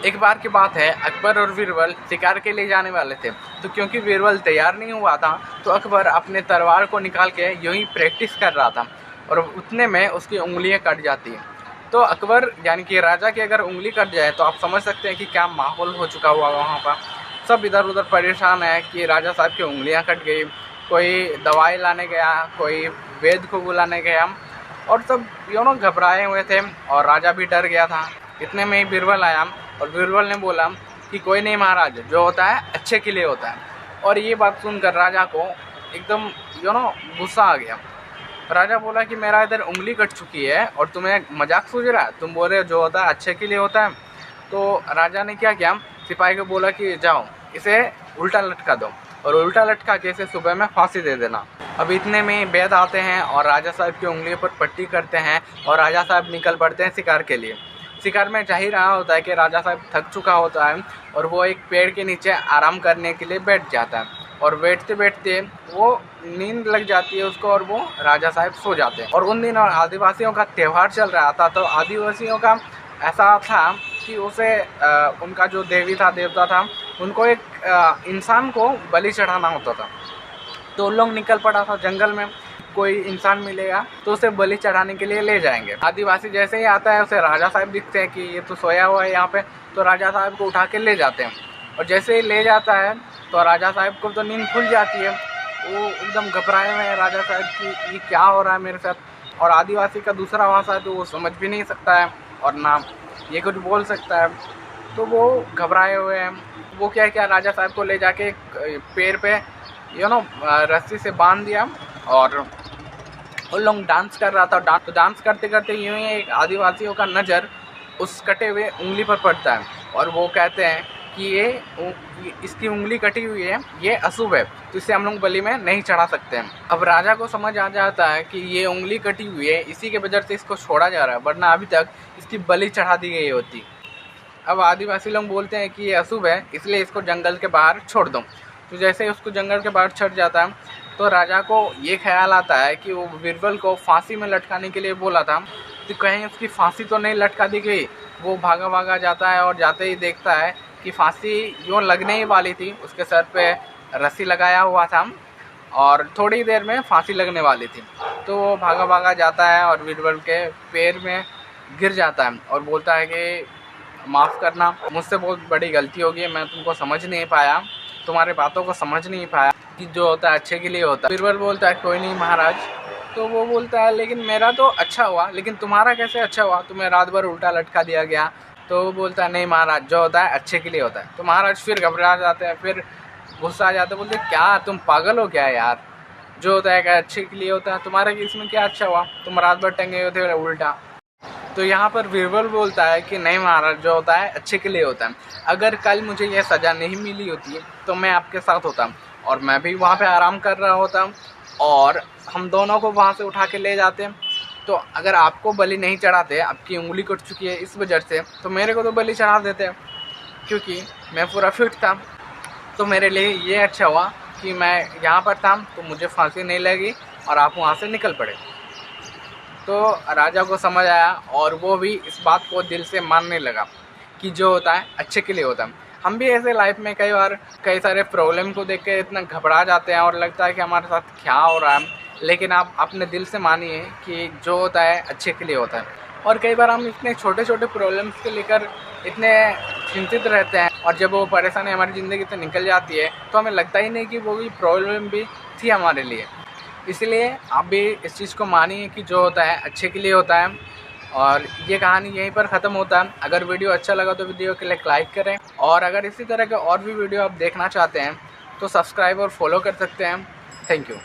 एक बार की बात है, अकबर और बीरबल शिकार के लिए जाने वाले थे। तो क्योंकि बीरबल तैयार नहीं हुआ था तो अकबर अपने तलवार को निकाल के यूं ही प्रैक्टिस कर रहा था और उतने में उसकी उंगलियां कट जाती हैं। तो अकबर यानी कि राजा की अगर उंगली कट जाए तो आप समझ सकते हैं कि क्या माहौल हो चुका हुआ वहाँ पर। सब इधर उधर परेशान है कि राजा साहब की उंगलियाँ कट गई। कोई दवाई लाने गया, कोई वैद्य को बुलाने गया और सब घबराए हुए थे और राजा भी डर गया था। इतने में ही बीरबल आया और बीरबल ने बोला कि कोई नहीं महाराज, जो होता है अच्छे के लिए होता है। और ये बात सुनकर राजा को एकदम गुस्सा आ गया। राजा बोला कि मेरा इधर उंगली कट चुकी है और तुम्हें मजाक सूझ रहा है, तुम बोल रहे हो जो होता है अच्छे के लिए होता है। तो राजा ने क्या किया, सिपाही को बोला कि जाओ इसे उल्टा लटका दो और उल्टा लटका के इसे सुबह में फांसी दे देना। अब इतने में वैद्य आते हैं और राजा साहब की उंगली पर पट्टी करते हैं और राजा साहब निकल पड़ते हैं शिकार के लिए। शिकार में जा ही रहा होता है कि राजा साहब थक चुका होता है और वो एक पेड़ के नीचे आराम करने के लिए बैठ जाता है और बैठते बैठते वो नींद लग जाती है उसको और वो राजा साहब सो जाते हैं। और उन दिनों आदिवासियों का त्यौहार चल रहा था। तो आदिवासियों का ऐसा था कि उसे उनका जो देवी था, देवता था, उनको एक इंसान को बलि चढ़ाना होता था। तो उन लोग निकल पड़ा था जंगल में, कोई इंसान मिलेगा तो उसे बलि चढ़ाने के लिए ले जाएंगे। आदिवासी जैसे ही आता है उसे राजा साहब दिखते हैं कि ये तो सोया हुआ है यहाँ पे, तो राजा साहब को उठा के ले जाते हैं। और जैसे ही ले जाता है तो राजा साहब को तो नींद खुल जाती है। वो एकदम घबराए हुए हैं राजा साहब कि ये क्या हो रहा है मेरे साथ। और आदिवासी का दूसरा भाषा है तो वो समझ भी नहीं सकता है और ना ये कुछ बोल सकता है। तो वो घबराए हुए हैं। वो क्या राजा साहब को ले जाके पेड़ पे रस्सी से बांध दिया और उन लोग डांस कर रहा था। तो डांस करते करते यूं ही एक आदिवासियों का नज़र उस कटे हुए उंगली पर पड़ता है और वो कहते हैं कि ये इसकी उंगली कटी हुई है, ये अशुभ है, तो इसे हम लोग बलि में नहीं चढ़ा सकते हैं। अब राजा को समझ आ जाता है कि ये उंगली कटी हुई है, इसी के वजह से इसको छोड़ा जा रहा है, वरना अभी तक इसकी बलि चढ़ा दी गई होती। अब आदिवासी लोग बोलते हैं कि ये अशुभ है, इसलिए इसको जंगल के बाहर छोड़ दो। तो जैसे ही उसको जंगल के बाहर छोड़ जाता है तो राजा को ये ख्याल आता है कि वो बीरबल को फांसी में लटकाने के लिए बोला था, तो कहीं उसकी फांसी तो नहीं लटका दी गई। वो भागा भागा जाता है और जाते ही देखता है कि फांसी यूँ लगने ही वाली थी, उसके सर पे रस्सी लगाया हुआ था और थोड़ी देर में फांसी लगने वाली थी। तो वो भागा भागा जाता है और बीरबल के पैर में गिर जाता है और बोलता है कि माफ़ करना, मुझसे बहुत बड़ी गलती हो गई, मैं तुमको समझ नहीं पाया, तुम्हारे बातों को समझ नहीं पाया कि जो होता है अच्छे के लिए होता है। बीरबल बोलता है कोई नहीं महाराज। तो वो बोलता है लेकिन मेरा तो अच्छा हुआ, लेकिन तुम्हारा कैसे अच्छा हुआ, तुम्हें रात भर उल्टा लटका दिया गया। तो वो बोलता है नहीं महाराज, जो होता है अच्छे के लिए होता है। तो महाराज फिर घबरा जाते हैं, फिर गुस्सा आ जाते हैं, बोलते क्या तुम पागल हो क्या यार, जो होता है क्या अच्छे के लिए होता है, तुम्हारे इसमें क्या अच्छा हुआ, तुम रात भर टंगे हुए थे उल्टा। तो यहाँ पर बीरबल बोलता है कि नहीं महाराज, जो होता है अच्छे के लिए होता है। अगर कल मुझे यह सज़ा नहीं मिली होती तो मैं आपके साथ होता और मैं भी वहाँ पे आराम कर रहा होता और हम दोनों को वहाँ से उठा के ले जाते। तो अगर आपको बलि नहीं चढ़ाते, आपकी उंगली कट चुकी है इस वजह से, तो मेरे को तो बलि चढ़ा देते क्योंकि मैं पूरा फिट था। तो मेरे लिए ये अच्छा हुआ कि मैं यहाँ पर था तो मुझे फांसी नहीं लगी और आप वहाँ से निकल पड़े। तो राजा को समझ आया और वो भी इस बात को दिल से मानने लगा कि जो होता है अच्छे के लिए होता है। हम भी ऐसे लाइफ में कई बार कई सारे प्रॉब्लम को देख के इतना घबरा जाते हैं और लगता है कि हमारे साथ क्या हो रहा है, लेकिन आप अपने दिल से मानिए कि जो होता है अच्छे के लिए होता है। और कई बार हम इतने छोटे छोटे प्रॉब्लम्स को लेकर इतने चिंतित रहते हैं और जब वो परेशानी हमारी ज़िंदगी से निकल जाती है तो हमें लगता ही नहीं कि वो भी प्रॉब्लम भी थी हमारे लिए। इसलिए आप भी इस चीज़ को मानिए कि जो होता है अच्छे के लिए होता है। और ये कहानी यहीं पर ख़त्म होता है। अगर वीडियो अच्छा लगा तो वीडियो के लिए लाइक करें और अगर इसी तरह के और भी वीडियो आप देखना चाहते हैं तो सब्सक्राइब और फॉलो कर सकते हैं। Thank you.